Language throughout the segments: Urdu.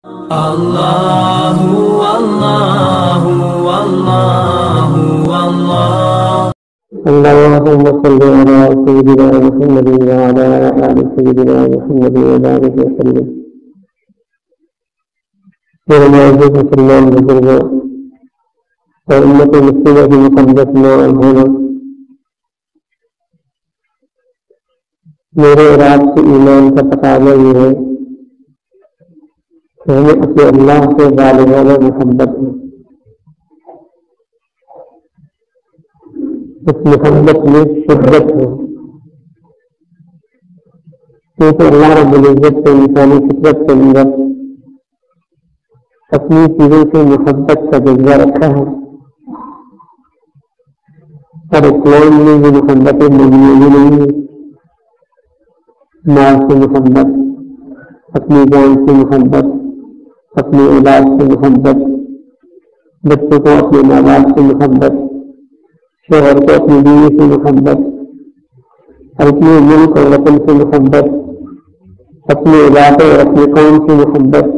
اللہ اللہ اللہ اللہ اللهم صل على سيدنا محمد وعلى آل سيدنا محمد وبارك وسلم. میرے معزز مسلمان بزرگوں اور امت مسلمہ کی مقدس بھائیوں، میرے اور آپ کے ایمان کا تقاضا یہ ہے کہ ہمیں اپنے اللہ سے غالبانہ محبت ہے. اس محبت میں شدت ہے، کیونکہ اللہ رب العزت کو انسانی فطرت کے اندر اپنی چیزوں سے محبت کا جذبہ رکھا ہے، اور اسلام میں یہ محبت موجود نہیں ہے. مال سے محبت، اپنی جان سے محبت، اپنی اولاد سے محبت، بچوں کو اپنے ماں باپ سے محبت، شوہر کو اپنی بیوی سے محبت، اپنے ملک اور وطن سے محبت، اپنے علاقے اور اپنے قوم سے محبت،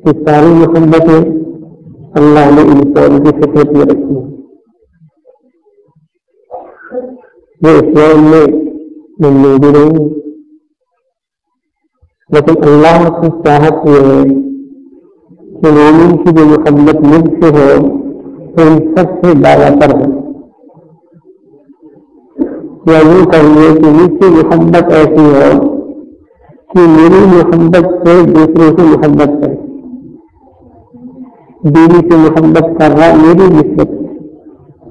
یہ ساری محبتیں اللہ نے انسان کی فطرت میں رکھی ہیں. یہ اسلام میں موجود نہیں ہے، لیکن اللہ کی چاہت یہ ہے کہ مومن کی جو محبت مجھ سے ہو ان سب سے بالا تر ہے. یا یوں کہیے کہ مجھ سے محبت ایسی ہو کہ میری محبت سے دوسروں سے محبت کرے. بیوی سے محبت کر رہا میری نسبت سے،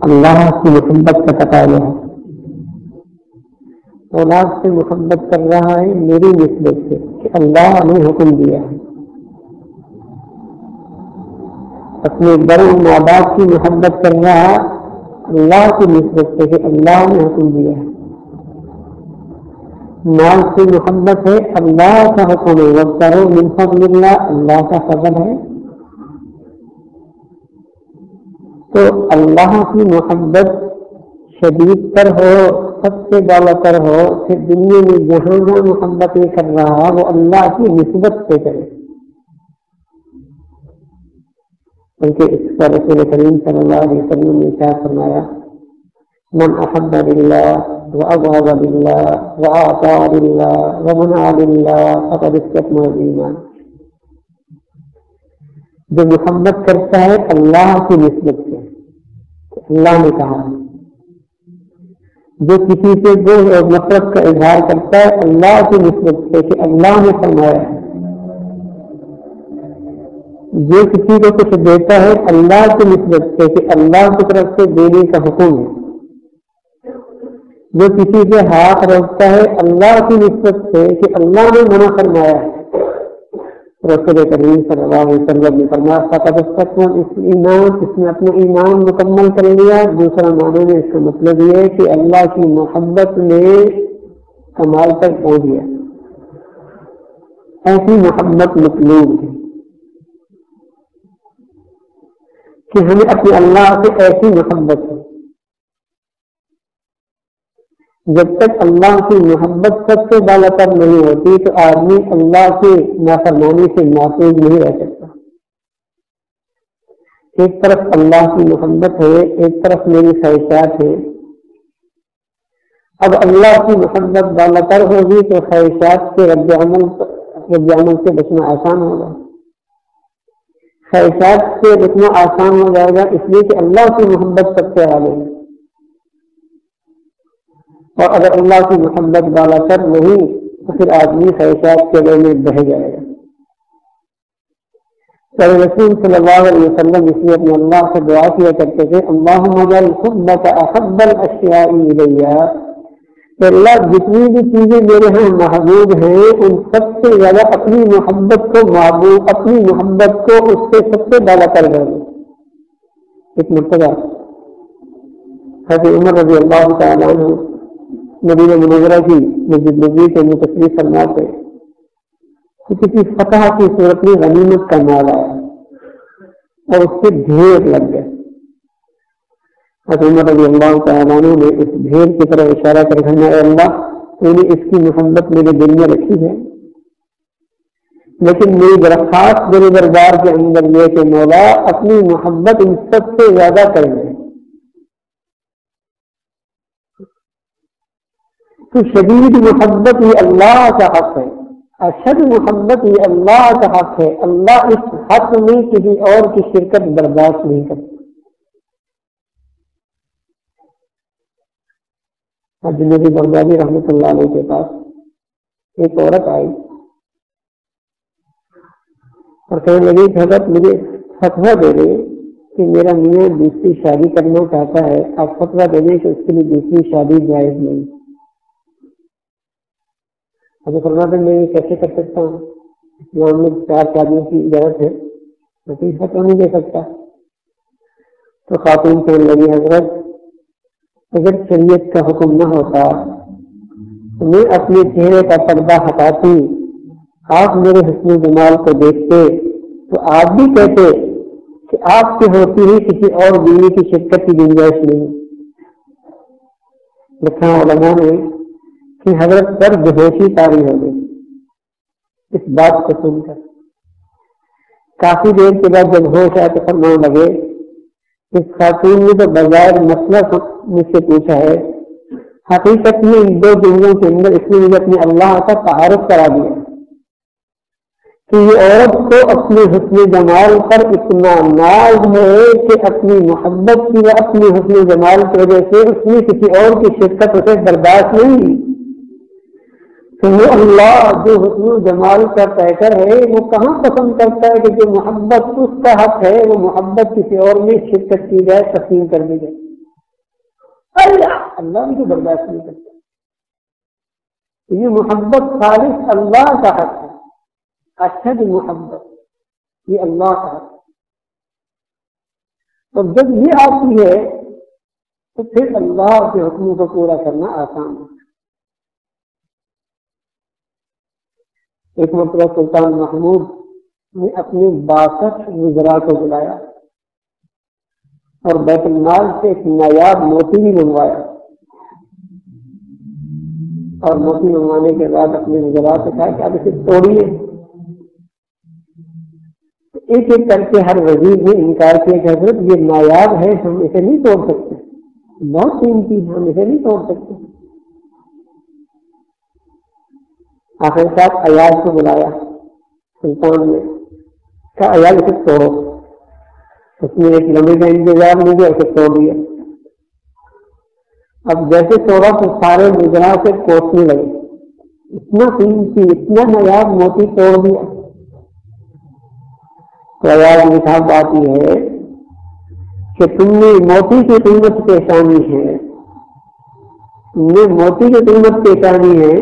اللہ کی محبت کا تقاضا ہے. اولاد سے محبت کر رہا ہے میری نسبت سے کہ اللہ نے حکم دیا ہے. اپنے بڑے ماں باپ کی محبت کر رہا اللہ کی نسبت سے کہ اللہ نے حکم دیا ہے. مال سے محبت ہے، اللہ کا حکم ہے، وابتغوا من فضل اللہ، اللہ کا فضل ہے. تو اللہ کی محبت شدید تر ہو، سب سے بالا تر ہو، پھر دنیا میں جہاں جہاں محبت یہ کر رہا وہ اللہ کی نسبت سے کرے. بلکہ اس پر رسول کریم صلی اللہ علیہ وسلم نے کیا فرمایا؟ من احب للہ وابغض للہ واعطى للہ ومنع للہ فقد استكمل الایمان. جو محبت کرتا ہے اللہ کی نسبت سے، اللہ نے کہا. جو کسی سے بغض اور نفرت کا اظہار کرتا ہے اللہ کی نسبت سے کہ اللہ نے فرمایا ہے. جو کسی کو کچھ دیتا ہے اللہ کی نسبت سے کہ اللہ کی طرف سے دینے کا حکم ہے. جو کسی سے ہاتھ روکتا ہے اللہ کی نسبت سے کہ اللہ نے منع فرمایا ہے. رسول کریم صلی اللہ علیہ وسلم نے فرمایا فقد استكمل الایمان، اس نے اپنا ایمان مکمل کر لیا. دوسرا معنی میں اس کا مطلب یہ ہے کہ اللہ کی محبت میں کمال تک پہنچ گیا. ایسی محبت مطلوب ہے کہ ہمیں اپنے اللہ سے ایسی محبت ہے. جب تک اللہ کی محبت سب سے بالا تر نہیں ہوتی تو آدمی اللہ کی نافرمانی سے محفوظ نہیں رہ سکتا. ایک طرف اللہ کی محبت ہے، ایک طرف میری خواہشات ہے. اب اللہ کی محبت بالا تر ہوگی تو خواہشات کے رد عمل سے بچنا آسان ہوگا. خواہشات سے بچنا آسان ہو جائے گا اس لیے کہ اللہ کی محبت سب سے آگے ہے. اور اگر اللہ کی محبت بالا تر نہیں تو پھر آدمی خواہشات کے دور میں بہ جائے گا. رسول صلی اللہ علیہ وسلم اس لیے اپنے اللہ سے دعا کیا کرتے تھے اللہم اجعل حبک احب الاشیاء الی. اللہ جتنی بھی چیزیں میرے ہاں محبوب ہیں ان سب سے زیادہ اپنی محبت کو محبوب، اپنی محبت کو اس سے سب سے بالا کر دیں. ایک مرتبہ حضرت عمر رضی اللہ تعالیٰ عنہ مدینہ منورہ کی مسجد نبوی کے میں تشریف فرما تھے کہ کسی فتح کی صورت میں غنیمت کا مال آیا اور اس سے ڈھیر لگ گیا. حضرت عمر رضی اللہ تعالیٰ عنہ نے اس ڈھیر کی طرف اشارہ کر فرمایا اے اللہ تو نے اس کی محبت میرے دل میں رکھی ہے، لیکن میری درخواست میرے دربار کے اندر یہ کہ مولا اپنی محبت ان سب سے زیادہ کریں، تو شدید محبت یہ اللہ کا حق ہے، اشد محبت یہ اللہ کا حق ہے۔ اللہ اس حق میں کسی اور کی شرکت برداشت نہیں کرتا۔ جنید بغدادی رحمۃ اللہ علیہ کے پاس ایک عورت آئی اور کہنے لگی کہ حضرت مجھے فتویٰ دے دیں کہ میرا میاں دوسری شادی کرنا چاہتا ہے، آپ فتویٰ دے دیں کہ اس کے لیے دوسری شادی جائز نہیں۔ ابھی فرماتے میں یہ کیسے کر سکتا ہوں، اسلام میں 4 شادیوں کی اجازت ہے، میں کوئی فتویٰ نہیں دے سکتا۔ تو خاتون کہنے لگی حضرت اگر شریعت کا حکم نہ ہوتا تو میں اپنے چہرے کا پردہ ہٹاتی، آپ میرے حسن جمال کو دیکھتے تو آپ بھی کہتے کہ آپ سے ہوتی ہی کسی اور بیوی کی شرکت کی گنجائش نہیں۔ لکھا علماء نے کہ حضرت پر بےہوشی طاری ہو گئی اس بات کو سن کر۔ کافی دیر کے بعد جب ہوش آیا تو فرمانے لگے اس خاتون نے تو بغیر مسئلہ مجھ سے پوچھا ہے، حقیقت میں ان 2 دنوں کے اندر اس نے مجھے اپنے اللہ کا تعارف کرا دیا کہ یہ عورت کو اپنے حسن جمال پر اتنا ناز ہے کہ اپنی محبت کی و اپنی حسن جمال کی وجہ سے اس نے کسی اور کی شرکت اسے برداشت نہیں۔ تو وہ اللہ جو حسن و جمال کا پیکر ہے وہ کہاں پسند کرتا ہے کہ جو محبت اس کا حق ہے وہ محبت کسی اور میں شرکت کی جائے، تسلیم کر دی جائے۔ اللہ بھی تو برداشت نہیں کرتا۔ یہ محبت خالص اللہ کا حق ہے، اشد محبت یہ اللہ کا حق ہے۔ اور جب یہ آتی ہے تو پھر اللہ کے حکموں کو پورا کرنا آسان ہے۔ ایک مرتبہ سلطان محمود نے اپنے 62 وزراء کو بلایا اور بیت المال سے ایک نایاب موتی بھی منگوایا، اور موتی منگوانے کے بعد اپنے وزراء سے کہا کہ آپ اسے توڑیے۔ ایک ایک کر کے ہر وزیر نے انکار کیا کہ حضرت یہ نایاب ہے، ہم اسے نہیں توڑ سکتے، بہت قیمتی ہے، ہم اسے نہیں توڑ سکتے۔ آخر کار ایاز کو بلایا سلطان نے، کہا ایاز اسے توڑو۔ اس نے ایک لمبے کا انتظار نہیں کیا، اسے توڑ دیا۔ اب جیسے توڑا تو سارے وزراء سے کوسنے لگے، اتنا قیمتی اتنا نایاب موتی توڑ دیا۔ تو ایاز نے کہا بات یہ ہے کہ تم نے موتی کی قیمت پہچانی ہے، تم نے موتی کی قیمت پہچانی ہے،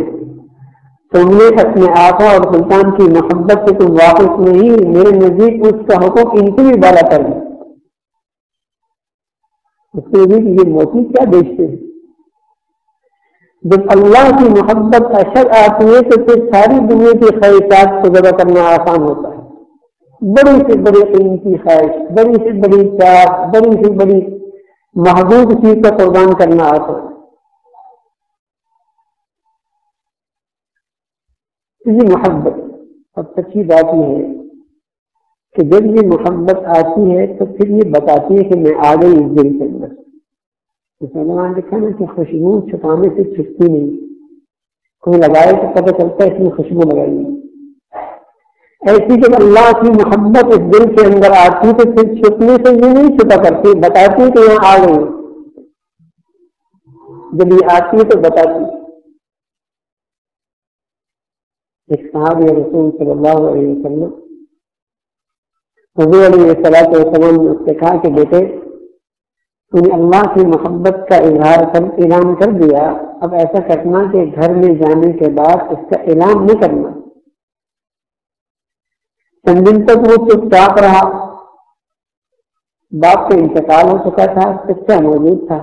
تم نے اپنے آقا اور سلطان کی محبت سے تم واقف نہیں، میرے نزدیک اس کا حکم ان سے بھی بالا کر دیا۔ اس کے بھی یہ موتی کیا بیچتے ہیں؟ جب اللہ کی محبت اشد آتی ہے تو پھر ساری دنیا کی خواہشات کو ذبح کرنا آسان ہوتا ہے۔ بڑی سے بڑی قیمتی خواہش، بڑی سے بڑی چاہت، بڑی سے بڑی محبوب چیز کا قربان کرنا آسان ہے۔ یہ محبت، اب سچی بات یہ ہے کہ جب یہ محبت آتی ہے تو پھر یہ بتاتی ہے کہ میں آ گئی اس دل کے اندر۔ مسلمان لکھا نا کہ خوشبو چھپانے سے چھپتی نہیں، کوئی لگائے تو پتہ چلتا ہے اس میں خوشبو لگائی ہے۔ ایسی جب اللہ کی محبت اس دل کے اندر آتی تو پھر چھپنے سے یہ نہیں چھپا کرتی، بتاتی کہ یہاں آ گئی۔ جب یہ آتی ہے تو بتاتی۔ ایک صحابی رسول صلی اللہ علیہ وسلم حضور علیہ السلام نے اس سے کہا کہ بیٹے تو نے اللہ کی محبت کا اعلان کر دیا، اب ایسا کرنا کہ گھر میں جانے کے بعد اس کا اعلان نہیں کرنا۔ چند دن تک وہ چپ چاپ رہا، باپ کا انتقال ہو چکا تھا، بچہ موجود تھا۔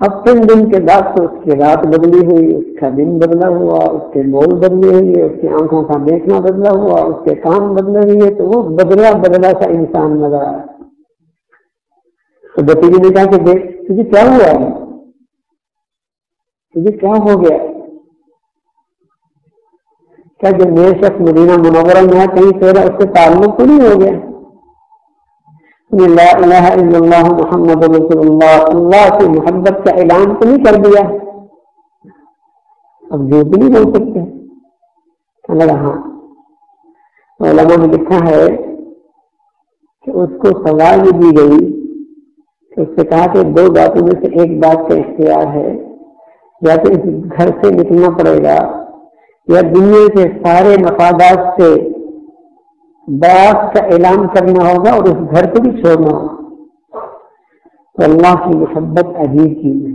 اب چند دن کے بعد تو اس کی رات بدلی ہوئی، اس کا دن بدلا ہوا، اس کے بول بدلے ہوئے، اس کی آنکھوں کا دیکھنا بدلا ہوا، اس کے کان بدلے ہوئے، تو وہ بدلا بدلا سا انسان نظر آیا۔ تو بتیجے نے کہا کہ دیکھ تجھے کیا ہوا ہے، تجھے کیا ہو گیا؟ کیا جو نئے شخص مدینہ منورہ میں ہے کہیں تیرا اس سے تعلق تو نہیں ہو گیا؟ لا الہ الا اللہ محمد رسول اللہ، اللہ کی محبت کا اعلان تو نہیں کر دیا؟ اب جو بھی نہیں بول سکتے. ہاں علماء نے لکھا ہے کہ اس کو سزا یہ دی گئی کہ اس سے کہا کہ دو باتوں میں سے ایک بات کا اختیار ہے، یا تو اس گھر سے نکلنا پڑے گا یا دنیا کے سارے مفادات سے بات کا اعلان کرنا ہوگا اور اس گھر کو بھی چھوڑنا ہوگا. تو اللہ کی محبت عجیب چیز ہے.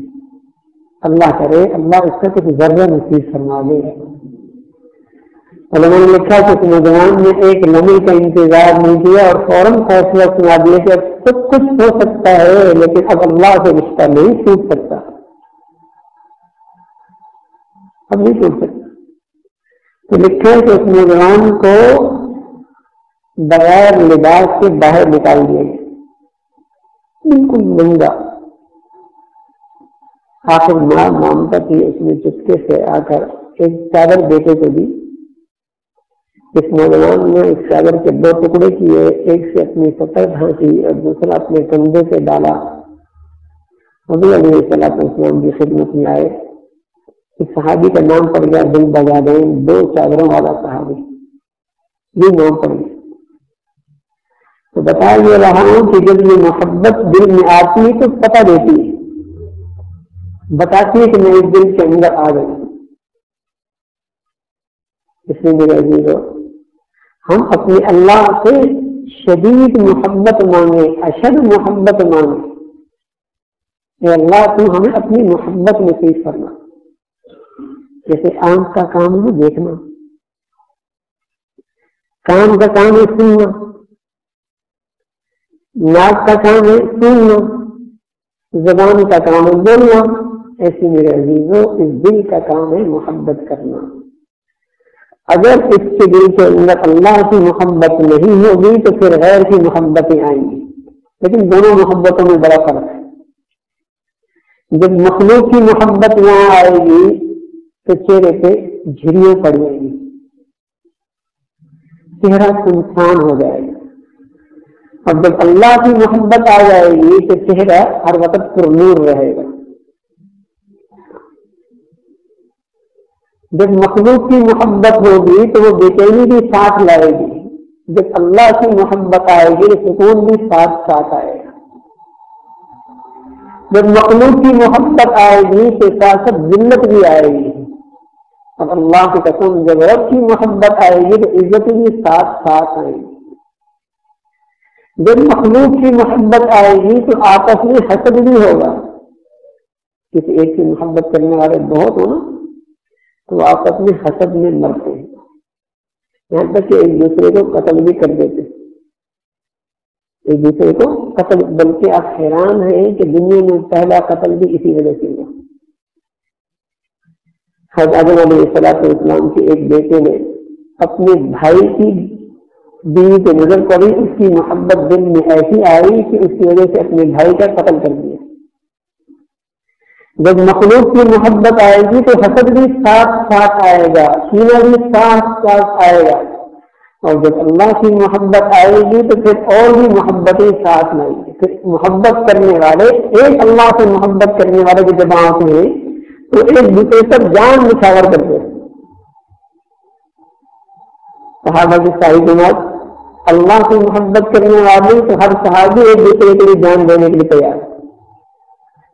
اللہ کرے اللہ اس کا کچھ ذرہ نصیب فرما دے. علماء نے لکھا کہ اس نوجوان نے ایک لمحے کا انتظار نہیں کیا اور فوراً فیصلہ سنا دیا کہ اب سب کچھ ہو سکتا ہے لیکن اب اللہ سے رشتہ نہیں ٹوٹ سکتا، اب نہیں ٹوٹ سکتا. تو لکھا ہے کہ اس نوجوان کو بغیر لباس کے باہر نکال دیا گیا، بالکل ننگا. آخر ماں مامتا تھی، اس نے چپکے سے آ کر ایک چادر بیٹے کو دی. اس نوجوان نے اس چادر کے دو ٹکڑے کیے، ایک سے اپنی سطح ڈھانکی اور دوسرا اپنے کندھے سے ڈالا. حضور علیہ السلام کی خدمت میں آئے. اس صحابی کا نام پڑ گیا دل بجادین، دو چادروں والا صحابی، یہ نام پڑ گیا. تو بتا یہ رہا ہوں کہ جب یہ محبت دل میں آتی ہے تو پتہ دیتی ہے، بتاتی ہے کہ میں اس دل کے اندر آ گئی. اس لیے میرے عزیزو ہم اپنے اللہ سے شدید محبت مانگے، اشد محبت مانگے. اے اللہ تو ہمیں اپنی محبت نصیب کرنا. جیسے آنکھ کا کام ہے دیکھنا، کان کا کام ہے سننا، ناک کا کام ہے سننا، زبان کا کام ہے بولنا. ایسی میرے عزیزوں اس دل کا کام ہے محبت کرنا. اگر اس کے دل کے اندر اللہ کی محبت نہیں ہوگی تو پھر غیر کی محبتیں آئیں گی. لیکن دونوں محبتوں میں بڑا فرق ہے. جب مخلوق کی محبت یہاں آئے گی تو چہرے پہ جھریاں پڑ جائیں گی، چہرہ سنسان ہو جائے گا. اور جب اللہ کی محبت آ جائے گی تو چہرہ ہر وقت پر نور رہے گا. جب مخلوق کی محبت ہوگی تو وہ بے چینی بھی ساتھ لائے گی، جب اللہ کی محبت آئے گی تو سکون بھی ساتھ ساتھ آئے گا. جب مخلوق کی محبت آئے گی تو ساتھ ذلت بھی آئے گی. اور اللہ کی قسم جب رب کی محبت آئے گی تو عزت بھی ساتھ ساتھ آئے گی. جب مخلوق کی محبت آئے گی تو آپس میں حسد بھی ہوگا. کسی ایک کی محبت کرنے والے بہت ہو نا تو آپس میں حسد میں مرتے ہیں، یہاں تک کہ ایک دوسرے کو قتل بھی کر دیتے، ایک دوسرے کو قتل. بلکہ آپ حیران ہیں کہ دنیا میں پہلا قتل بھی اسی وجہ سے ہوا. حضرت آدم علیہ السلام کے ایک بیٹے نے اپنے بھائی کی بیوی کو نظر پڑی، اس کی محبت دل میں ایسی آئی کہ اس کی وجہ سے اپنے بھائی کا قتل کر دیا. جب مخلوق کی محبت آئے گی تو حسد بھی ساتھ ساتھ آئے گا، کینہ بھی ساتھ ساتھ آئے گا. اور جب اللہ کی محبت آئے گی تو پھر اور بھی محبتیں ساتھ لائیں گی. پھر محبت کرنے والے ایک اللہ سے محبت کرنے والے کی جب آتے ہیں تو ایک دوسرے پر جان نچھاور کرتے ہیں. صحابہ کی ساری جماعت اللہ سے محبت کرنے والے تو ہر صحابی ایک دوسرے کے لیے جان دینے کے لیے تیار.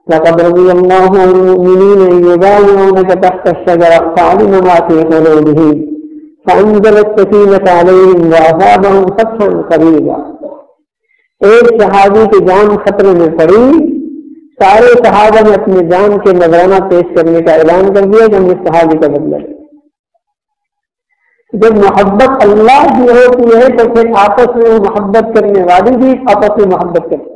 لقد رضي الله عن المؤمنين إذ يبايعونك تحت الشجرة فعلم ما في قلوبهم فأنزل السكينة عليهم وأصابهم فتحا قريبا. ایک صحابی کی جان خطرے میں پڑی، سارے صحابہ نے اپنی جان کے نذرانہ پیش کرنے کا اعلان کر دیا کہ ہم اس صحابی کا بدلہ لیں. جب محبت اللہ کی ہوتی ہے تو پھر آپس میں محبت کرنے والی بھی آپس میں محبت کرتے ہیں.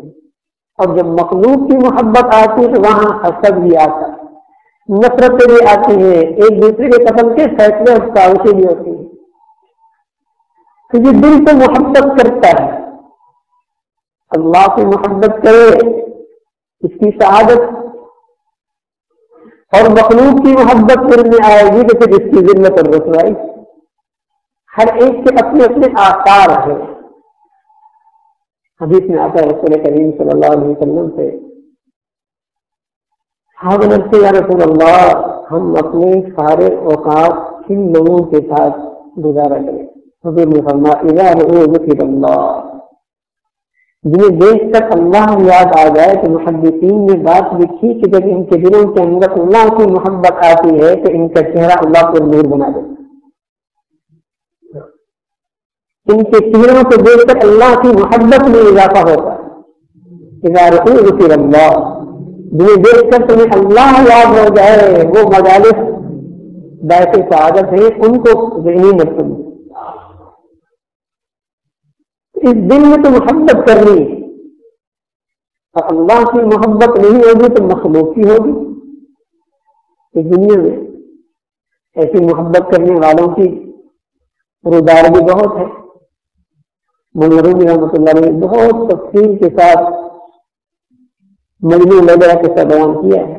اور جب مخلوق کی محبت آتی ہے تو وہاں حسد بھی آتا ہے، نفرتیں بھی آتی ہیں، ایک دوسرے کے قتل کے فیصلے اور سازشیں بھی ہوتی ہیں. تو یہ دل سے محبت کرتا ہے، اللہ کی محبت کرے اس کی سعادت، اور مخلوق کی محبت دل میں آئے گی تو پھر اس کی ذلت اور رسوائی. ہر ایک کے اپنے اپنے آثار ہیں. حدیث میں آتا ہے رسول کریم صلی اللہ علیہ وسلم سے صحابہ نے یا رسول اللہ ہم اپنے سارے اوقات کن لوگوں کے ساتھ گزارا کریں؟ حضور نے فرمایا اذا رؤوا ذکر اللہ، جنہیں دیکھ کر اللہ یاد آ جائے. تو محدثین نے بات لکھی کہ جب ان کے دلوں کے اندر اللہ کی محبت آتی ہے تو ان کا چہرہ اللہ کو نور بنا دیتا. ان کے چہروں کو دیکھ کر اللہ کی محبت میں اضافہ ہوتا ہے. اذا رؤوا ذکر اللہ، جنہیں دیکھ کر تمہیں اللہ یاد ہو جائے، وہ مجالس بیت سعادت ہے، ان کو ذہنی مت کرو. اس دل میں تو محبت کرنی ہے، اور اللہ کی محبت نہیں ہوگی تو مخلوق کی ہوگی. اس دنیا میں ایسی محبت کرنے والوں کی رودار بھی بہت ہے. مولانا رومی رحمۃ اللہ علیہ بہت تفصیل کے ساتھ مجنون لیلا کے ساتھ بیان کیا ہے.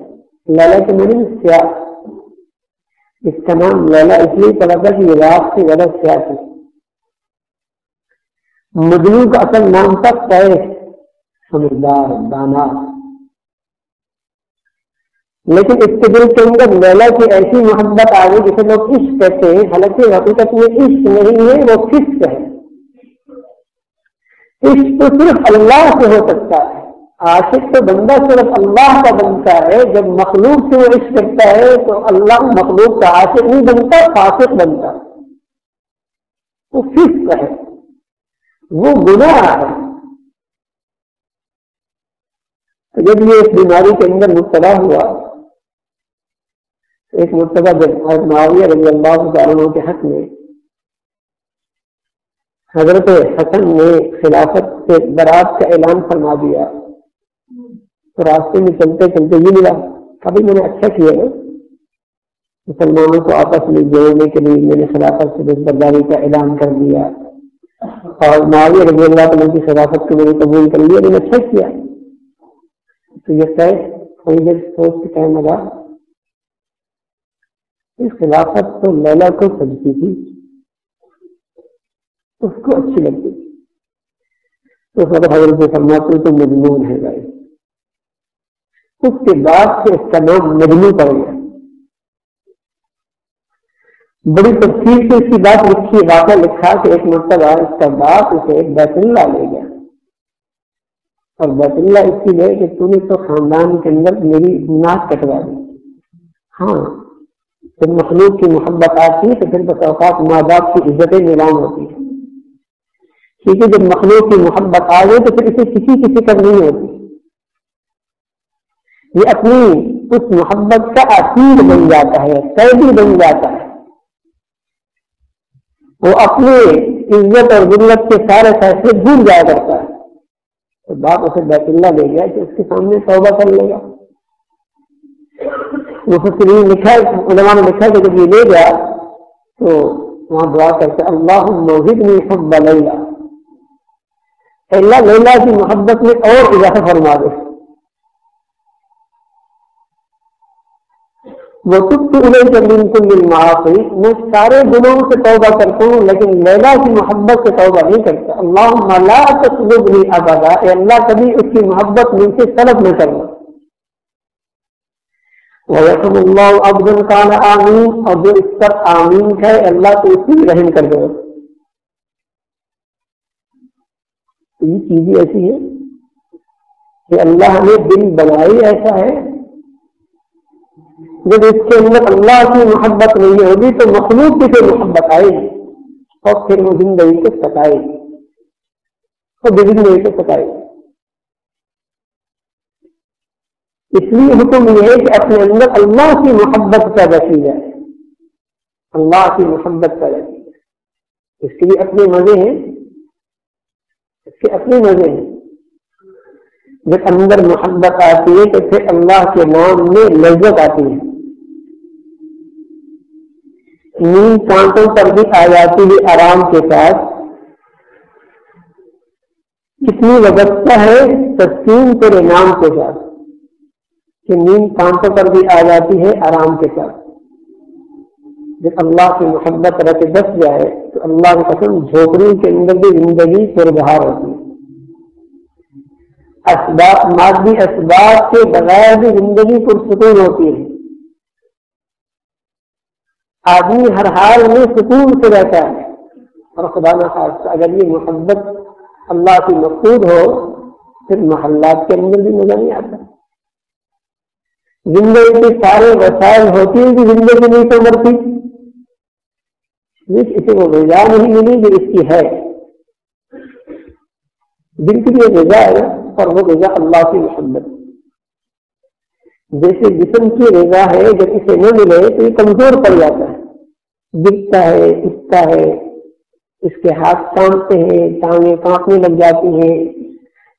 لیلا کے معنی سیاہ، اس کا نام لیلا اس لیے پڑا تھا کہ یہ رات سے زیادہ سیاہ تھی. مجنون کا اصل نام تھا قیس، سمجھدار دانا. لیکن اس کے دل کے اندر لیلا کی ایسی محبت آ گئی جسے لوگ عشق کہتے ہیں، حالانکہ حقیقت میں عشق نہیں ہے، وہ فسق ہے. عشق تو صرف اللہ سے ہو سکتا ہے. عاشق تو بندہ صرف اللہ کا بنتا ہے. جب مخلوق سے وہ عشق کرتا ہے تو اللہ مخلوق کا عاشق نہیں بنتا، فاسق بنتا. وہ فسق ہے، وہ گناہ ہے. تو جب یہ اس بیماری کے اندر مبتلا ہوا، ایک مرتبہ جب معاویہ رضی اللہ تعالیٰ عنہ کے حق میں حضرت حسن نے خلافت سے برات کا اعلان فرما دیا، تو راستے میں چلتے چلتے یہ ملا، کبھی میں نے اچھا کیا ہے مسلمانوں کو آپس میں جوڑنے کے لیے میں نے خلافت سے برداری کا اعلان کر دیا، اور معاویہ رضی اللہ عنہ کی خلافت کو میں نے قبول کر لیا، میں نے اچھا کیا. تو یہ طے تھوڑی دیر سوچ کے کہنے لگا اس خلافت تو لیلا کو سجتی تھی، اس کو اچھی لگتی تھی. تو صدر حضرت سے فرماتے تو مجنون ہے بھائی. اس کے بعد سے اس کا نام مجنون پڑ گیا. بڑی تفصیل سے اس کی بات لکھی، واقعہ لکھا کہ ایک مرتبہ اس کا باپ اسے بیت اللہ لے گیا، اور بیت اللہ اس کی لے کہ تو نے تو خاندان کے اندر میری ناک کٹوا دی. ہاں جب مخلوق کی محبت آتی ہے تو پھر بس اوقات ماں باپ کی عزتیں نیلام ہوتی ہے، کیونکہ جب مخلوق کی محبت آ گئی تو پھر اسے کسی کی فکر نہیں ہوتی. یہ اپنی اس محبت کا اسیر بن جاتا ہے، قیدی بن جاتا ہے. وہ اپنے عزت اور ذلت کے سارے فیصلے بھول جایا کرتا ہے. تو باپ اسے بیت اللہ لے گیا کہ اس کے سامنے توبہ کر لے گا. مفسرین لکھا، علماء نے لکھا کہ جب یہ لے گیا تو وہاں دعا کرتے اللہم زدنی حب لیلا، اللہ لیلا کی محبت میں اور اضافہ فرما دے. وَتُبْتُ إِلَيْكَ مِن كُلِّ الْمَعَاصِي، میں سارے گناہوں سے توبہ کرتا ہوں لیکن لیلا کی محبت سے توبہ نہیں کرتا. اللہم لا تسلبنی ابدا، اے اللہ کبھی اس کی محبت مجھ سے طلب نہ کرنا. وَيَرْحَمُ اللَّهُ عَبْدًا قَالَ آمین، اور جو اس پر آمین ہے اللہ تو اس کی رحم کر دے. یہ چیزیں ایسی ہے کہ اللہ نے دل بنائی ایسا ہے، جب اس کے اندر اللہ کی محبت نہیں ہوگی تو مخلوق کی سے محبت آئے گی، اور پھر وہ زندگی کو ستائے گی، اور زندگی کو ستائے گی. اس لیے حکم یہ ہے کہ اپنے اندر اللہ کی محبت پیدا کی جائے، اللہ کی محبت پیدا کی جائے. اس کے لیے اپنے مزے ہیں، اس کے اپنے مزے ہیں. جب اندر محبت آتی ہے تو پھر اللہ کے نام میں لذت آتی ہے. نیند کانٹوں پر بھی آ جاتی ہے آرام کے ساتھ. کتنی وابستہ ہے تسکین تیرے نام کے ساتھ کہ نیند کانٹوں پر بھی آ جاتی ہے آرام کے ساتھ. جب اللہ کی محبت رکھ بس جائے تو اللہ کی قسم جھوپڑی کے اندر بھی زندگی پربہار ہوتی ہے. اسباب مادی اسباب کے بغیر بھی زندگی پرسکون ہوتی ہے. آدمی ہر حال میں سکون سے رہتا ہے. اور خدا نہ خاصہ اگر یہ محبت اللہ کی مقصود ہو پھر محلات کے اندر بھی مزہ نہیں آتا. زندگی کے سارے وسائل ہوتی ہیں کہ زندگی نہیں سنورتی، کسی کو غذا نہیں ملی جو اس کی ہے. جن کے لیے غذا ہے اور وہ غذا اللہ کی محبت. جیسے جسم کی غذا ہے جب اسے نہ ملے تو یہ کمزور پڑ جاتا ہے، گرتا ہے، اٹھتا ہے، اس کے ہاتھ کانپتے ہیں، ٹانگیں کانپنے لگ جاتی ہیں،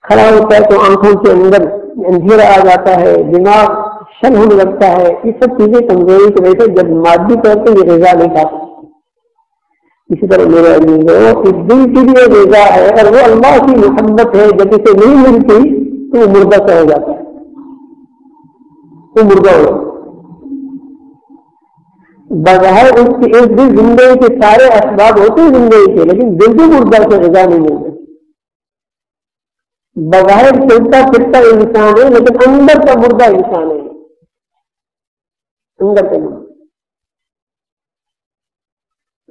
کھڑا ہوتا ہے تو آنکھوں کے اندر اندھیرا آ جاتا ہے، دماغ شل ہونے لگتا ہے. یہ سب چیزیں کمزوری کی وجہ سے جب مادی طور پہ یہ غذا نہیں کھاتا. اسی طرح میرا عزیزو اس دل کی بھی غذا ہے اور وہ اللہ کی محبت ہے. جب اسے نہیں ملتی تو وہ مردہ سا ہو جاتا ہے، وہ مردہ ہو جاتا ہے. بظاہر اس کی ایک دل زندگی کے سارے اسباب ہوتے ہیں زندگی کے، لیکن دل بھی مردہ سے غذا نہیں ملتی. بظاہر چلتا پھرتا انسان ہے لیکن اندر کا مردہ انسان ہے، اندر کا مردہ.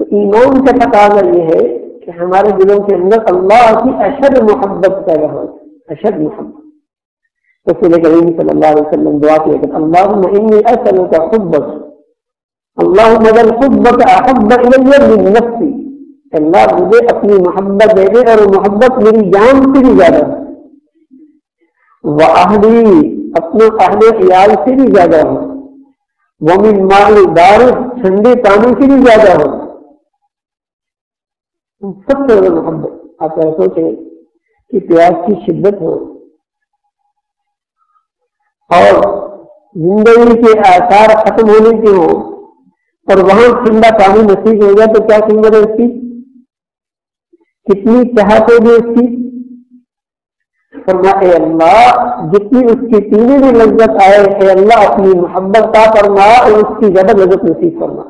تو ایمان کا تقاضا یہ ہے کہ ہمارے دلوں کے اندر اللہ کی اشد محبت پیدا ہو، اشد محبت. رسول کریم صلی اللہ علیہ وسلم دعا کیا کہ اللہم انی اسألک حبک، اللہم اجعل حبک احب الی من نفسی. اللہ مجھے اپنی محبت دے دے اور محبت میری جان سے بھی زیادہ ہے. وَأَهْلِي اپنے اہل عیال سے بھی زیادہ ہو. وَمِن مَاءِ بارد ٹھنڈے پانی سے بھی زیادہ ہو. سب سے زیادہ محبت. آپ ایسا سوچیں کہ پیاس کی شدت ہو اور زندگی کے آثار ختم ہونے کے ہوں اور وہاں ٹھنڈا پانی نصیب ہو جائے تو کیا قیمت ہے اس کی، کتنی چاہت ہوگی اس کی. فرمایا اے اللہ جتنی اس کی پینے میں لذت آئے، اے اللہ اپنی محبت کا فرما اور اس کی زیادہ لذت نصیب فرما.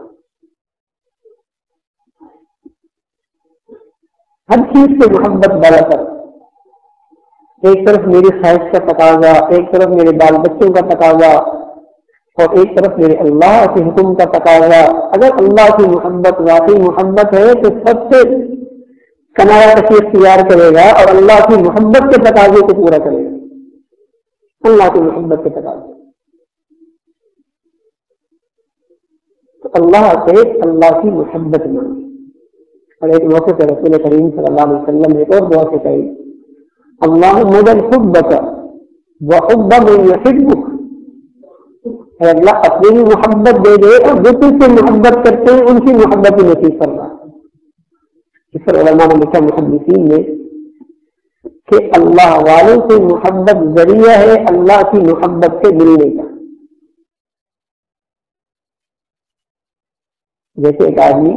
ہر چیز سے محبت بڑھا کر، ایک طرف میری خواہش کا تقاضا، ایک طرف میرے بال بچوں کا تقاضا اور ایک طرف میرے اللہ کے حکم کا تقاضا. اگر اللہ کی محبت واقعی محبت ہے تو سب سے کنارہ کشی اختیار کرے گا اور اللہ کی محبت کے تقاضے کو پورا کرے گا. اللہ کی محبت کے تقاضے تو اللہ سے اللہ کی محبت مانگے. اور ایک موقع پہ رسول کریم صلی اللہ علیہ وسلم نے ایک اور دعا سکھائی، اللہم اجعل حبک وحب من یحبک. اے اللہ اپنی بھی محبت دے دے اور جو تجھ سے محبت کرتے ہیں ان کی محبت بھی نصیب فرما. اس پر علماء نے لکھا محدثین نے کہ اللہ والوں سے محبت ذریعہ ہے اللہ کی محبت سے ملنے کا. جیسے ایک آدمی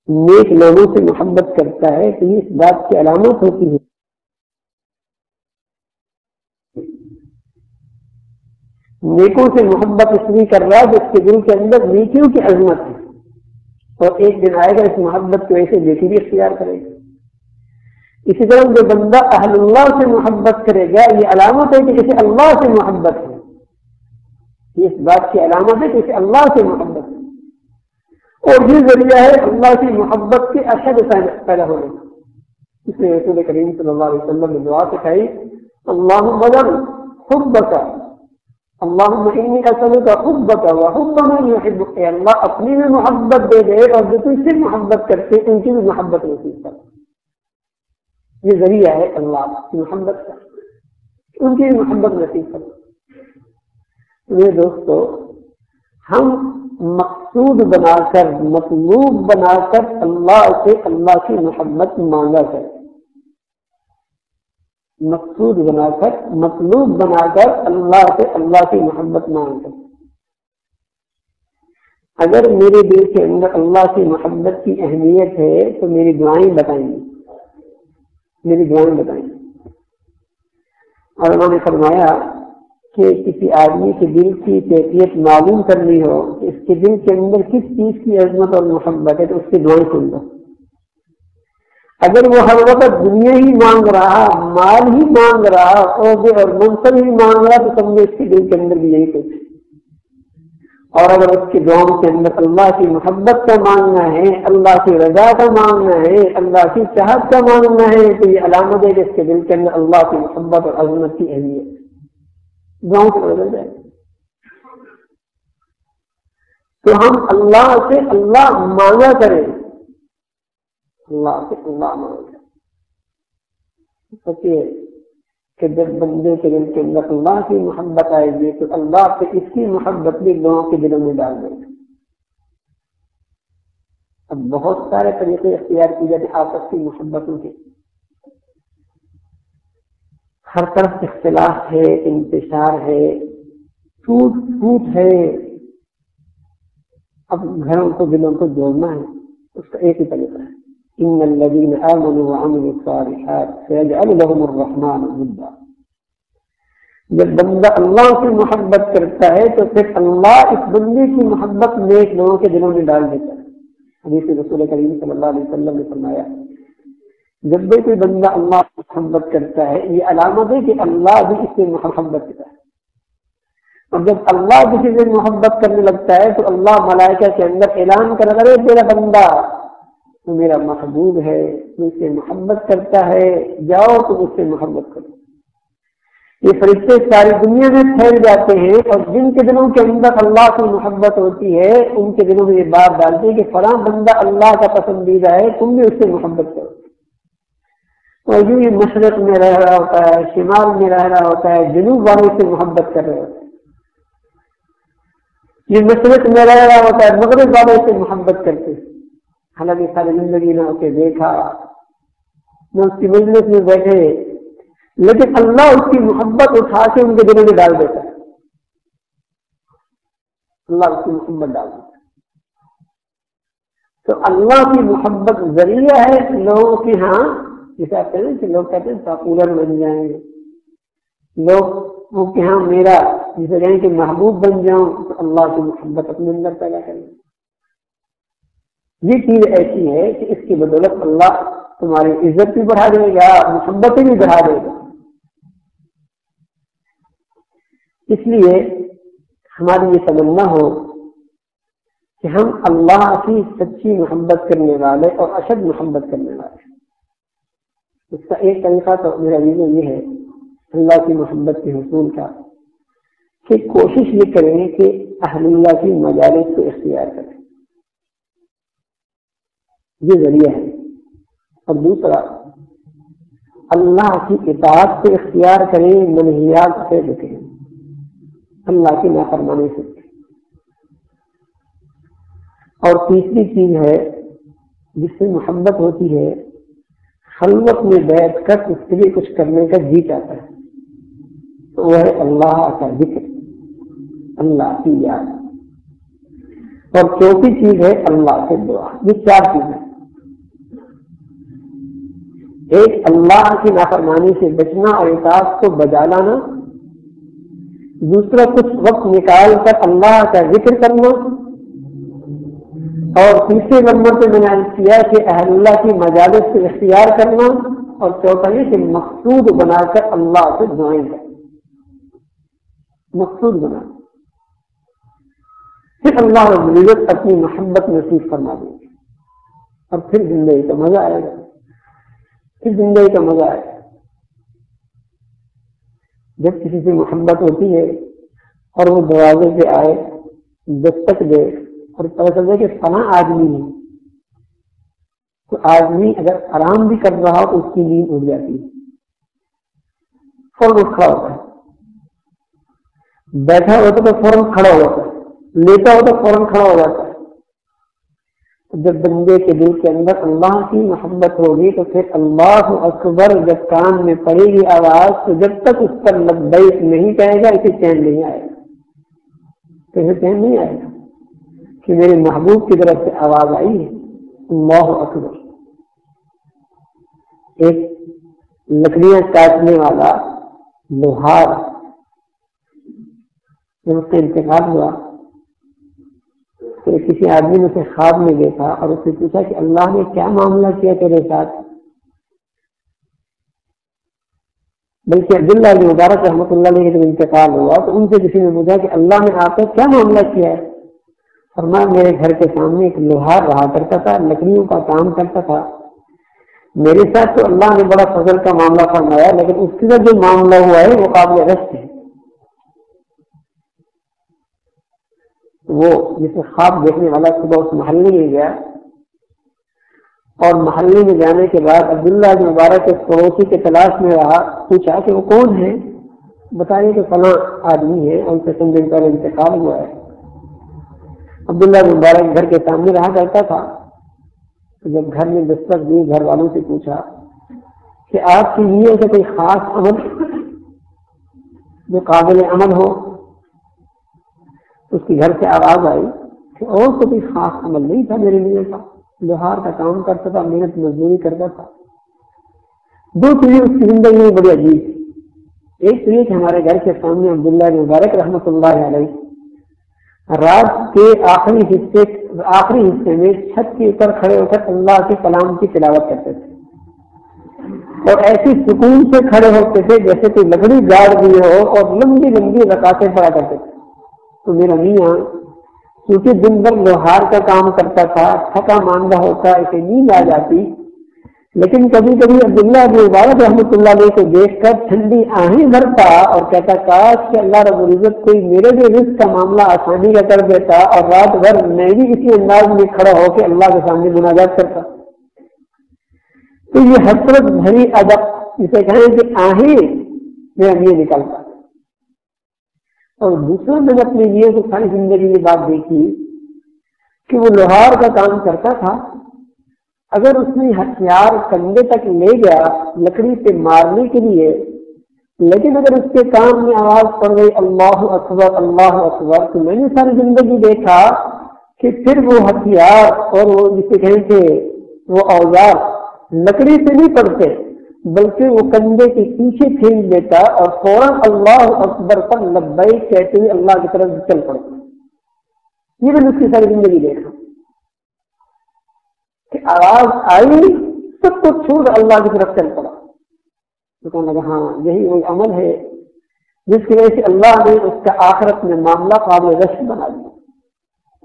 نیک لوگوں سے محبت کرتا ہے تو یہ اس بات کی علامت ہوتی ہے نیکوں سے محبت اس لیے کر رہا ہے جس کے دل کے اندر نیکیوں کی عظمت ہے، اور ایک دن آئے گا اس محبت کی وجہ سے نیکی بھی اختیار کرے گا. اسی طرح جو بندہ اہل اللہ سے محبت کرے گا یہ علامت ہے کہ اسے اللہ سے محبت ہے، یہ اس بات کی علامت ہے کہ اسے اللہ سے محبت ہے، اور یہ ذریعہ ہے اللہ کی محبت کے اشد پیدا ہونے کا. اس لیے رسول کریم صلی اللہ علیہ وسلم نے دعا سکھائی، اللہم اجعل حبک، اللہم انی اسألک حبک وحب من یحبک. اے اللہ اپنی بھی محبت دے دے اور جو تجھ سے محبت کرتے ان کی بھی محبت نصیب کر. یہ ذریعہ ہے اللہ کی محبت کا، ان کی بھی محبت نصیب کر. میرے دوستو ہم مقصود بنا کر مطلوب بنا کر اللہ سے اللہ کی محبت مانگا کریں. مقصود بنا کر مطلوب بنا کر اللہ سے اللہ کی محبت مانگ کر. اگر میرے دل کے اندر اللہ کی محبت کی اہمیت ہے تو میری دعائیں بتائیں گے، میری دعائیں بتائیں گے. اور انہوں نے فرمایا کہ کسی آدمی کے دل کی کیفیت معلوم کرنی ہو کہ اس کے دل کے اندر کس چیز کی عظمت اور محبت ہے تو اس کی دعائیں سن لو. اگر وہ ہر وقت دنیا ہی مانگ رہا، مال ہی مانگ رہا، عہدے اور منصب ہی مانگ رہا تو سمجھو اس کے دل کے اندر بھی یہی کچھ ہے. اور اگر اس کی دعاؤں کے اندر اللہ کی محبت کا مانگنا ہے، اللہ کی رضا کا مانگنا ہے، اللہ کی چاہت کا مانگنا ہے تو یہ علامت ہے کہ اس کے دل کے اندر اللہ کی محبت اور عظمت کی اہمیت دعاؤں سے بدل جائے. تو ہم اللہ سے اللہ مانگا کریں، اللہ سے اللہ مانگا. سوچیے کہ جب بندے کے دل کے اندر اللہ کی محبت آئے گی تو اللہ سے اس کی محبت بھی لوگوں کے دلوں میں ڈال دے گا. اب بہت سارے طریقے اختیار کیے جاتے آپس کی محبتوں کے. ہر طرف اختلاف ہے، انتشار ہے، ٹوٹ پھوٹ ہے. اب گھروں کو دلوں کو جوڑنا ہے، اس کا ایک ہی طریقہ ہے، ان الذين آمنوا وعملوا الصالحات سيجعل لهم الرحمن ودا. جب بندہ اللہ سے محبت کرتا ہے تو پھر اللہ اس بندے کی محبت نیک لوگوں کے دلوں میں ڈال دیتا ہے. حدیث رسول کریم صلی اللہ علیہ وسلم نے فرمایا جب بھی کوئی بندہ اللہ سے محبت کرتا ہے یہ علامت ہے کہ اللہ بھی اس سے محبت کرتا ہے. اور جب اللہ کسی سے محبت کرنے لگتا ہے تو اللہ ملائکہ کے اندر اعلان کر رہا ہے تیرا بندہ تو میرا محبوب ہے، مجھ سے محبت کرتا ہے، جاؤ تو مجھ سے محبت کرو. یہ فرشتے ساری دنیا میں پھیل جاتے ہیں اور جن کے دلوں کے اندر اللہ کی محبت ہوتی ہے ان کے دلوں میں یہ بات ڈالتے ہیں کہ فلاں بندہ اللہ کا پسندیدہ ہے، تم بھی اس سے محبت کرو. اور جو یہ مشرق میں رہ رہا ہوتا ہے، شمال میں رہ رہا ہوتا ہے، جنوب والوں سے محبت کر رہے ہوتے ہیں. یہ مشرق میں رہ رہا ہوتا ہے، مغرب والوں سے محبت کرتے ہیں. حالانکہ ساری زندگی نہ اسے دیکھا، نہ اس کی مجلس میں بیٹھے، لیکن اللہ اس کی محبت اٹھا کے ان کے دلوں میں ڈال دیتا ہے. اللہ اس کی محبت ڈال دیتا ہے. تو اللہ کی محبت ذریعہ ہے لوگوں کی. ہاں جیسے آپ کہتے ہیں کہ لوگ کہتے ہیں پاپولر بن جائیں گے، لوگ وہ کہ ہاں میرا جسے کہیں کہ محبوب بن جاؤں تو اللہ کی محبت اپنے اندر پیدا کریں. یہ چیز ایسی ہے کہ اس کی بدولت اللہ تمہاری عزت بھی بڑھا دے گا، محبتیں بھی بڑھا دے گا. اس لیے ہماری یہ تمنا ہو کہ ہم اللہ کی سچی محبت کرنے والے اور اشد محبت کرنے والے. اس کا ایک طریقہ تو میرا یہ ہے اللہ کی محبت کے حصول کا کہ کوشش یہ کریں کہ اہل اللہ کی مجالس کو اختیار کریں. یہ ذریعہ ہے. اور دوسرا اللہ کی اطاعت سے اختیار کریں، منہیات سے رکیں، اللہ کی نافرمانی سے. اور تیسری چیز ہے جس سے محبت ہوتی ہے، خلوت میں بیٹھ کر اس کے لیے کچھ کرنے کا جی چاہتا ہے تو وہ ہے اللہ کا ذکر، اللہ کی یاد. اور چوتھی چیز ہے اللہ سے دعا. یہ چار چیزیں، ایک اللہ کی نافرمانی سے بچنا اور اطاعت کو بجا لانا، دوسرا کچھ وقت نکال کر اللہ کا ذکر کرنا، اور تیسرے نمبر پہ میں نے کیا کہ اہل اللہ کی مجالس سے اختیار کرنا، اور چوتھا یہ کہ مقصود بنا کر اللہ سے دعائیں کرنا. مقصود بنا پھر اللہ رب العزت اپنی محبت نصیب فرما دیں گے اور پھر زندگی کا مزہ آئے گا. پھر زندگی کا مزہ آئے گا. جب کسی سے محبت ہوتی ہے اور وہ دروازے پہ آئے، دستک دے اور پتہ چل جائے کہ فلاں آدمی ہے، تو آدمی اگر آرام بھی کر رہا ہو تو اس کی نیند اڑ جاتی ہے، فوراً کھڑا ہوتا ہے. بیٹھا ہوتا تو فوراً کھڑا ہو جاتا ہے، لیٹا ہوتا تو فوراً کھڑا ہو جاتا ہے. جب بندے کے دل کے اندر اللہ کی محبت ہوگی تو پھر اللہ اکبر جب کان میں پڑے گی آواز تو جب تک اس پر لبیک نہیں کہے گا اسے چین نہیں آئے گا. اسے چین نہیں آئے گا کہ میرے محبوب کی طرف سے آواز آئی ہے اللہ اکبر. ایک لکڑیاں کاٹنے والا لوہار جب اس کا انتقال ہوا تو کسی آدمی نے اسے خواب میں دیکھا اور اس سے پوچھا کہ اللہ نے کیا معاملہ کیا تیرے ساتھ؟ بلکہ عبداللہ بن مبارک رحمۃ اللہ علیہ جب انتقال ہوا تو ان سے کسی نے پوچھا کہ اللہ نے آپ کا کیا معاملہ کیا ہے؟ فرمایا میرے گھر کے سامنے ایک لوہار رہا کرتا تھا، لکڑیوں کا کام کرتا تھا، میرے ساتھ تو اللہ نے بڑا فضل کا معاملہ فرمایا، لیکن اس کے ساتھ جو معاملہ ہوا ہے وہ قابل رشک ہے۔ وہ جسے خواب دیکھنے والا صبح اس محلے میں گیا اور محلے میں جانے کے بعد عبداللہ بن مبارک کے پڑوسی کے تلاش میں رہا، پوچھا کہ وہ کون ہے؟ بتائیے کہ فلاں آدمی ہے، ان سے چند دن پہلے انتقال ہوا ہے۔ عبداللہ بن مبارک گھر کے سامنے رہا کرتا تھا، جب گھر میں دستک دی گھر والوں سے پوچھا کہ آپ کی نیت سے کوئی خاص عمل جو قابل عمل ہو؟ اس کی گھر سے آواز آئی کہ اور تو کوئی خاص عمل نہیں تھا میرے لیے کا، لوہار کا کام کرتا تھا، محنت مزدوری کرتا تھا۔ دو چیزیں اس کی زندگی میں بڑی عجیب تھی۔ ایک تو یہ کہ ہمارے گھر کے سامنے عبداللہ بن مبارک رحمۃ اللہ علیہ رات کے آخری حصے میں چھت کے اوپر کھڑے ہو کر اللہ کے کلام کی تلاوت کرتے تھے اور ایسی سکون سے کھڑے ہوتے تھے جیسے کوئی لکڑی گاڑ دی ہو، اور لمبی لمبی رکعتیں پڑھا کرتے تھے۔ تو میرا میاں کیونکہ دن بھر لوہار کا کام کرتا تھا، تھکا ماندہ ہوتا، اسے نیند آ جاتی، لیکن کبھی کبھی عبداللہ بن مبارک رحمۃ اللہ علیہ کو دیکھ کر ٹھنڈی آہیں بھرتا اور کہتا کاش کہ اللہ رب العزت کوئی میرے بھی رزق کا معاملہ آسانی کا کر دیتا اور رات بھر میں بھی اسی انداز میں کھڑا ہو کے اللہ کے سامنے مناجات کرتا۔ تو یہ حسرت بھری ادب جسے کہیں کہ آہیں میرا میاں نکلتا۔ اور دوسرا میں نے اپنے لیے تو ساری زندگی میں بات دیکھی کہ وہ لوہار کا کام کرتا تھا، اگر اس نے ہتھیار کندھے تک لے گیا لکڑی سے مارنے کے لیے، لیکن اگر اس کے کان میں آواز پڑ گئی اللہ اکبر اللہ اکبر، تو میں نے ساری زندگی دیکھا کہ پھر وہ ہتھیار اور وہ جسے کہیں کہ وہ اوزار لکڑی سے نہیں پڑتے بلکہ وہ کندھے کے پیچھے پھینک دیتا اور فوراً اللہ اکبر پر لبیک کہتے ہوئے اللہ کی طرف چل پڑتا۔ یہ میں نے اس کی ساری زندگی دیکھا کہ آواز آئی سب کو چھوڑ اللہ کی طرف چل پڑا۔ تو کہنے لگا ہاں یہی وہ عمل ہے جس کی وجہ سے اللہ نے اس کا آخرت میں معاملہ قابل رشک بنا دیا۔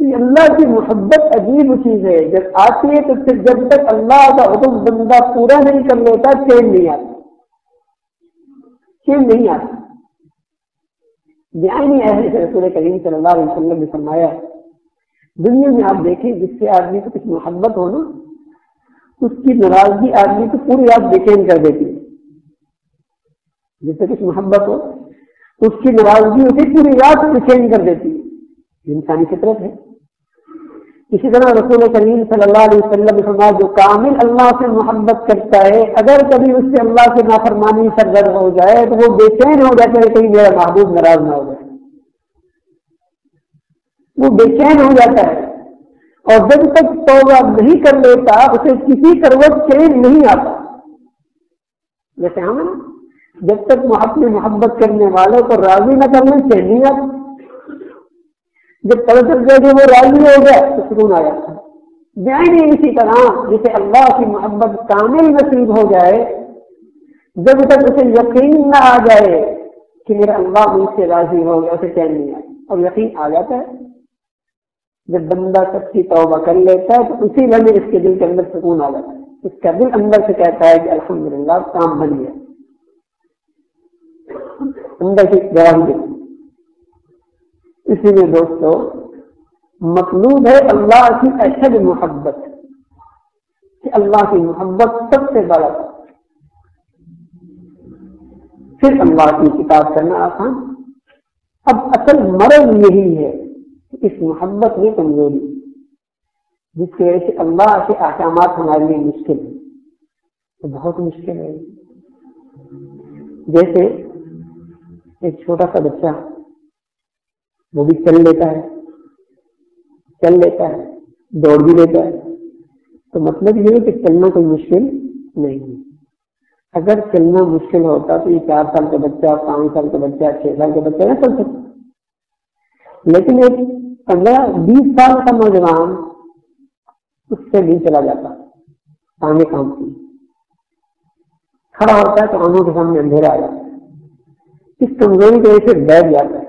یہ اللہ کی محبت عجیب چیز ہے، جب آتی ہے تو پھر جب تک اللہ کا حکم بندہ پورا نہیں کر لیتا چین نہیں آتا، چین نہیں آتا۔ یعنی ایسے رسول کریم صلی اللہ علیہ وسلم نے فرمایا دنیا میں آپ دیکھیں جس سے آدمی کو کچھ محبت ہو نا، اس کی ناراضگی آدمی کو پوری رات بے چین کر دیتی ہے۔ جس سے کچھ محبت ہو اس کی ناراضگی اسے پوری رات بے چین کر دیتی ہے، انسانی فطرت ہے۔ اسی طرح رسول کریم صلی اللہ علیہ وسلم نے فرمایا جو کامل اللہ سے محبت کرتا ہے اگر کبھی اس سے اللہ سے نافرمانی سرگرم ہو جائے تو وہ بے چین ہو جاتا ہے کہیں میرا محبوب ناراض نہ ہو جائے، وہ بے چین ہو جاتا ہے، اور جب تک توبہ نہیں کر لیتا اسے کسی کروٹ چین نہیں آتا۔ جیسے ہم جب تک اپنے محبت کرنے والوں کو راضی نہ کرنے چین نہیں آتا، جب پتہ چل جائے کہ وہ راضی ہو گیا تو سکون آ جاتا ہے۔ یعنی اسی طرح جسے اللہ کی محبت کامل نصیب ہو جائے جب تک اسے یقین نہ آ جائے کہ میرا اللہ مجھ سے راضی ہو گیا اسے چین نہیں آتا، اور یقین آ جاتا ہے جب بندہ سچی توبہ کر لیتا ہے تو اسی لمحے اس کے دل کے اندر سکون آ جاتا ہے، اس کا دل اندر سے کہتا ہے کہ الحمدللہ کام بن گیا، اندر سے گواہی دیتی۔ اسی لیے دوستو مطلوب ہے اللہ کی اشد محبت، کہ اللہ کی محبت سب سے بڑا، پھر اللہ کی کتاب کرنا آسان۔ اب اصل مرض یہی ہے کہ اس محبت میں کمزوری جس کی وجہ سے اللہ کے احکامات ہمارے لیے مشکل ہے، تو بہت مشکل ہے۔ جیسے ایک چھوٹا سا بچہ وہ بھی چل لیتا ہے دوڑ بھی لیتا ہے، تو مطلب یہ ہے کہ چلنا کوئی مشکل نہیں ہے۔ اگر چلنا مشکل ہوتا تو یہ 4 سال کا بچہ، 5 سال کا بچہ، 6 سال کا بچہ نہ چل سکتا، لیکن ایک 15-20 سال کا نوجوان اس سے نہیں چلا جاتا، تانے کام کی کھڑا ہوتا ہے تو آنکھوں کے سامنے اندھیرا آ جاتا ہے، اس کمزوری کی وجہ سے بیٹھ جاتا ہے۔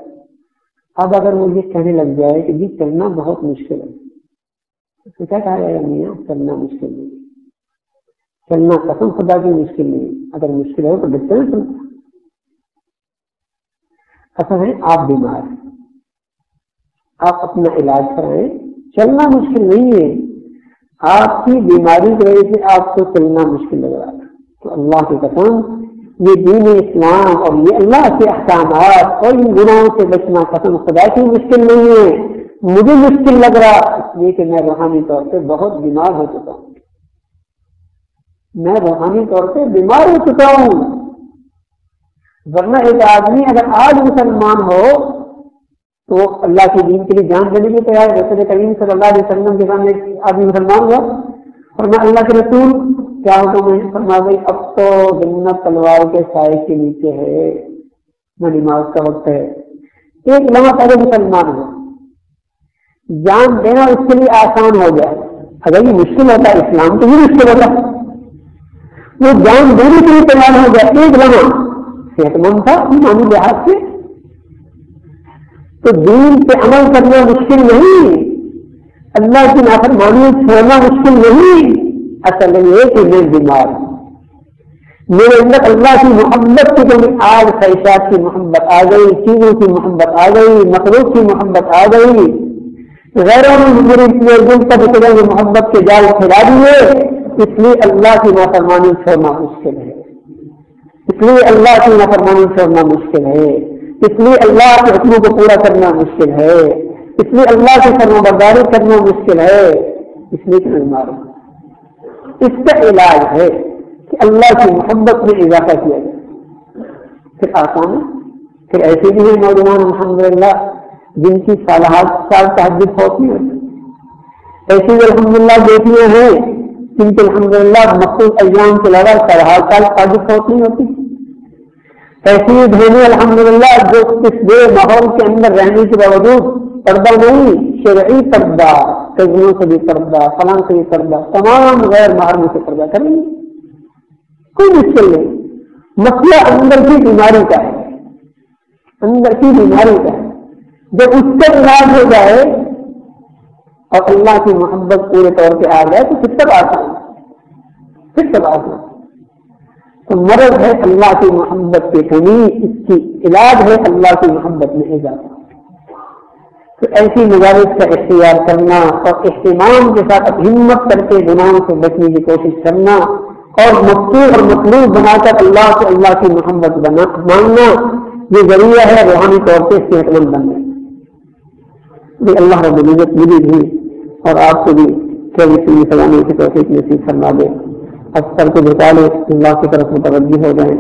اب اگر وہ یہ کہنے لگ جائے کہ جی چلنا بہت مشکل ہے، تو کیا کہا جائے گا؟ میاں چلنا مشکل نہیں، چلنا قسم خدا کی مشکل نہیں، اگر مشکل ہے تو بچے نہ چلتا۔ اصل ہے آپ بیمار ہیں، آپ اپنا علاج کرائیں، چلنا مشکل نہیں ہے، آپ کی بیماری کی وجہ سے آپ کو چلنا مشکل لگ رہا ہے۔ تو اللہ کی قسم یہ دین اسلام اور یہ اللہ کے احکامات اور ان گناہوں سے بچنا قسم خدا کی مشکل نہیں ہے، مجھے مشکل لگ رہا اس لیے کہ میں روحانی طور پہ بہت بیمار ہو چکا ہوں، میں روحانی طور پہ بیمار ہو چکا ہوں۔ ورنہ ایک آدمی اگر آج مسلمان ہو تو اللہ کے دین کے لیے جان دینے کی تیار ہے۔ رسول کریم صلی اللہ علیہ وسلم کے سامنے آدمی مسلمان ہوا اور میں اللہ کے رسول کیا حکم ہے؟ فرما گئی اب تو جنت تلوار کے سائے کے نیچے ہے، میں نماز کا وقت ہے۔ ایک لمحہ پہلے مسلمان ہو، جان دینا اس کے لیے آسان ہو جائے۔ اگر یہ مشکل ہوتا ہے اسلام تو یہ مشکل ہوتا ہے، وہ جان دینے کے لیے تیار ہو جائے۔ ایک لمحہ صحت مند تھا ایمانی لحاظ سے، تو دین پہ عمل کرنا مشکل نہیں، اللہ کی نافرمانی چھوڑنا مشکل نہیں۔ اصل یہ کہ میں بیمار ہوں، میرے اندر اللہ کی محبت کی کمی، آج خواہشات کی محبت آ گئی، چیزوں کی محبت آ گئی، مخلوق کی محبت آ گئی، غیروں نے میری محبت کے جال پھیلا دیے، اس لیے اللہ کی نافرمانی چھوڑنا مشکل ہے، اس لیے اللہ کی نافرمانی چھوڑنا مشکل ہے، اس لیے اللہ کے حکموں کو پورا کرنا مشکل ہے، اس لیے اللہ کی فرمانبرداری کرنا مشکل ہے، اس لیے کہ میں بیمار ہوں۔ اس کا علاج ہے کہ اللہ کی محبت میں اضافہ کیا جائے، پھر آسان ہے۔ پھر ایسے بھی ہیں نوجوان الحمدللہ جن کی سال تہجد فوت نہیں ہوتی، ایسی بھی الحمدللہ بیٹیاں ہیں جن کے الحمدللہ مخصوص ایام کے علاوہ سال تہجد فوت نہیں ہوتی، ایسی بہنیں الحمدللہ جو اس بے ماحول کے اندر رہنے کے باوجود پردہ نہیں، شرعی پردہ، کزنوں سے بھی پردہ، فلاں سے بھی پردہ، تمام غیر محرموں سے پردہ کریں گے، کوئی مشکل نہیں۔ مسئلہ اندر کی بیماری کا ہے، اندر کی بیماری کا ہے، جب اس کا علاج ہو جائے اور اللہ کی محبت پورے طور پہ آ جائے تو پھر سب آسان، پھر سب آسان۔ تو مرض ہے اللہ کی محبت کی کمی، اس کی علاج ہے اللہ کی محبت میں اضافہ۔ تو ایسی مجالس کا اختیار کرنا اور اہتمام کے ساتھ ہمت کر کے گناہوں سے بچنے کی کوشش کرنا اور مقصود اور مطلوب بنا کر اللہ سے اللہ کی محبت مانگنا، یہ ذریعہ ہے روحانی طور پہ صحت مند بننے۔ اللہ رب العزت مجھے بھی اور آپ کو بھی سلامی کی توفیق نصیب فرما دے، اکثر کو جھکا لے، اللہ کی طرف متوجہ ہو جائیں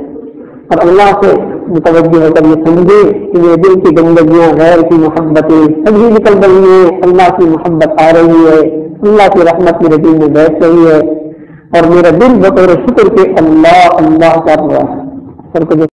اور اللہ سے متوجہ ہو کر یہ سمجھے کہ میرے دل کی گندگیاں، غیر کی محبتیں سبھی نکل رہی ہیں، اللہ کی محبت آ رہی ہے، اللہ کی رحمت میرے دل میں بیٹھ رہی ہے اور میرا دل بطور شکر کے اللہ اللہ کر رہا ہے۔